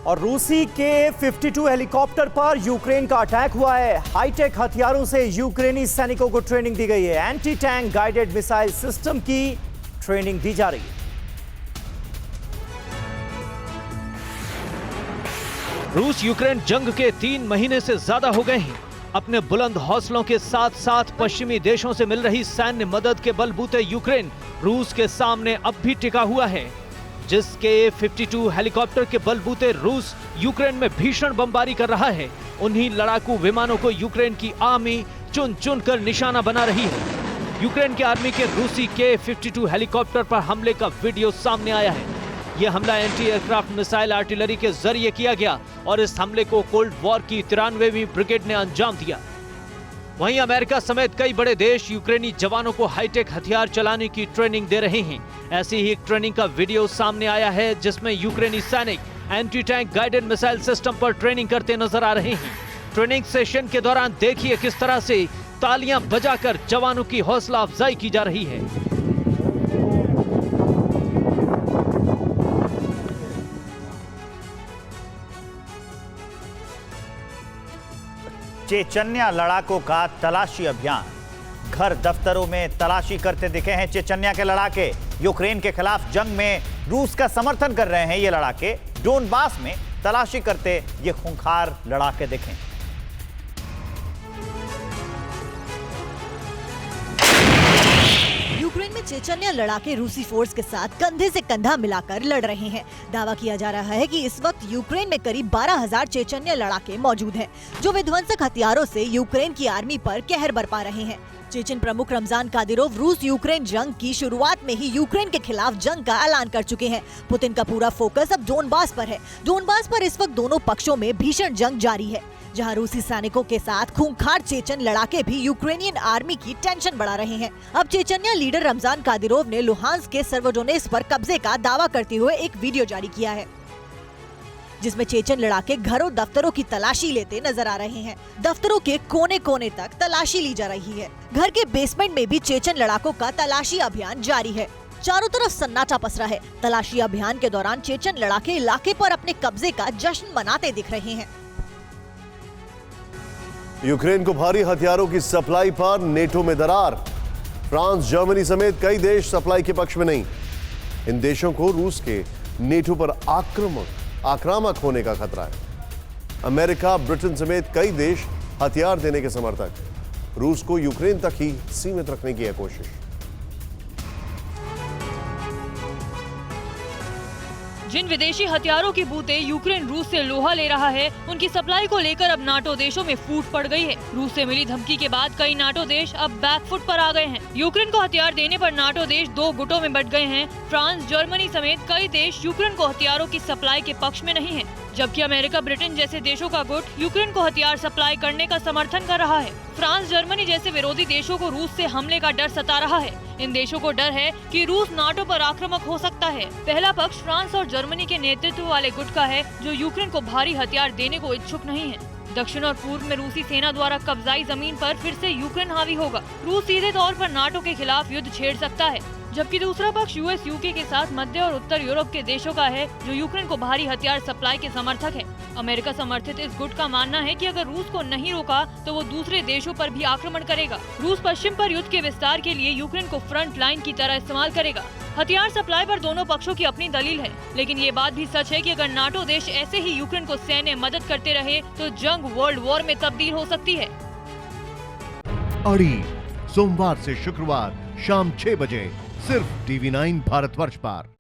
और रूसी के 52 हेलीकॉप्टर पर यूक्रेन का अटैक हुआ है। हाईटेक हथियारों से यूक्रेनी सैनिकों को ट्रेनिंग दी गई है। Anti tank guided missile system की ट्रेनिंग दी जा रही है। रूस यूक्रेन जंग के 3 महीने से ज्यादा हो गए हैं। अपने बुलंद हौसलों के साथ साथ पश्चिमी देशों से मिल रही सैन्य मदद के बलबूते यूक्रेन रूस के सामने अब भी टिका हुआ है। जिसके 52 हेलीकॉप्टर के बलबूते रूस यूक्रेन में भीषण बमबारी कर रहा है, उन्हीं लड़ाकू विमानों को यूक्रेन की आर्मी चुन चुन कर निशाना बना रही है। यूक्रेन की आर्मी के रूसी के 52 हेलीकॉप्टर पर हमले का वीडियो सामने आया है। यह हमला एंटी एयरक्राफ्ट मिसाइल आर्टिलरी के जरिए किया गया और इस हमले को कोल्ड वॉर की 93वीं ब्रिगेड ने अंजाम दिया। वहीं अमेरिका समेत कई बड़े देश यूक्रेनी जवानों को हाईटेक हथियार चलाने की ट्रेनिंग दे रहे हैं। ऐसी ही एक ट्रेनिंग का वीडियो सामने आया है जिसमें यूक्रेनी सैनिक anti tank guided missile system पर ट्रेनिंग करते नजर आ रहे हैं। ट्रेनिंग सेशन के दौरान देखिए किस तरह से तालियां बजाकर जवानों की हौसला अफजाई की जा रही है। चेचन्या लड़ाकों का तलाशी अभियान। घर दफ्तरों में तलाशी करते दिखे हैं चेचन्या के लड़ाके। यूक्रेन के खिलाफ जंग में रूस का समर्थन कर रहे हैं ये लड़ाके। डोनबास में तलाशी करते ये खूंखार लड़ाके दिखे। यूक्रेन में चेचन्या लड़ाके रूसी फोर्स के साथ कंधे से कंधा मिलाकर लड़ रहे हैं। दावा किया जा रहा है कि इस वक्त यूक्रेन में करीब 12,000 चेचन्या लड़ाके मौजूद हैं, जो विध्वंसक हथियारों से यूक्रेन की आर्मी पर कहर बरपा रहे हैं। चेचन प्रमुख रमजान कादिरोव रूस यूक्रेन जंग की शुरुआत में ही यूक्रेन के खिलाफ जंग का ऐलान कर चुके हैं। पुतिन का पूरा फोकस अब डोनबास पर है। डोनबास पर इस वक्त दोनों पक्षों में भीषण जंग जारी है, जहां रूसी सैनिकों के साथ खूंखार चेचन लड़ाके भी यूक्रेनियन आर्मी की टेंशन बढ़ा रहे हैं। अब चेचन्या लीडर रमजान कादिरोव ने लुहांस्क के सर्वोडोनेस्क पर कब्जे का दावा करते हुए एक वीडियो जारी किया है, जिसमें चेचन लड़ाके घरों दफ्तरों की तलाशी लेते नजर आ रहे हैं। दफ्तरों के कोने कोने तक तलाशी ली जा रही है। घर के बेसमेंट में भी चेचन लड़ाकों का तलाशी अभियान जारी है। चारों तरफ सन्नाटा पसरा है। तलाशी अभियान के दौरान चेचन लड़ाके इलाके पर अपने कब्जे का जश्न मनाते दिख रहे हैं। यूक्रेन को भारी हथियारों की सप्लाई पर नेटो में दरार। फ्रांस, जर्मनी समेत कई देश सप्लाई के पक्ष में नहीं। इन देशों को रूस के नेटो पर आक्रामक होने का खतरा है। अमेरिका, ब्रिटेन समेत कई देश हथियार देने के समर्थक। रूस को यूक्रेन तक ही सीमित रखने की है कोशिश। जिन विदेशी हथियारों की बूते यूक्रेन रूस से लोहा ले रहा है, उनकी सप्लाई को लेकर अब नाटो देशों में फूट पड़ गई है। रूस से मिली धमकी के बाद कई नाटो देश अब बैकफुट पर आ गए हैं। यूक्रेन को हथियार देने पर नाटो देश 2 गुटों में बंट गए हैं। फ्रांस, जर्मनी समेत कई देश यूक्रेन को हथियारों की सप्लाई के पक्ष में नहीं है, जबकि अमेरिका, ब्रिटेन जैसे देशों का गुट यूक्रेन को हथियार सप्लाई करने का समर्थन कर रहा है। फ्रांस, जर्मनी जैसे विरोधी देशों को रूस से हमले का डर सता रहा है। इन देशों को डर है कि रूस नाटो पर आक्रामक हो सकता है। पहला पक्ष फ्रांस और जर्मनी के नेतृत्व वाले गुट का है, जो यूक्रेन को भारी हथियार देने को इच्छुक नहीं है। दक्षिण और पूर्व में रूसी सेना द्वारा कब्जाई जमीन पर फिर से यूक्रेन हावी होगा। रूस सीधे तौर पर नाटो के खिलाफ युद्ध छेड़ सकता है, जबकि दूसरा पक्ष यूएस, यूके के साथ मध्य और उत्तर यूरोप के देशों का है, जो यूक्रेन को भारी हथियार सप्लाई के समर्थक है। अमेरिका समर्थित इस गुट का मानना है कि अगर रूस को नहीं रोका तो वो दूसरे देशों पर भी आक्रमण करेगा। रूस पश्चिम पर युद्ध के विस्तार के लिए यूक्रेन को फ्रंट लाइन की तरह इस्तेमाल करेगा। हथियार सप्लाई पर दोनों पक्षों की अपनी दलील है, लेकिन ये बात भी सच है कि अगर नाटो देश ऐसे ही यूक्रेन को सैन्य मदद करते रहे तो जंग वर्ल्ड वॉर में तब्दील हो सकती है। अड़ी सोमवार से शुक्रवार शाम 6 बजे सिर्फ TV9 भारतवर्ष पर।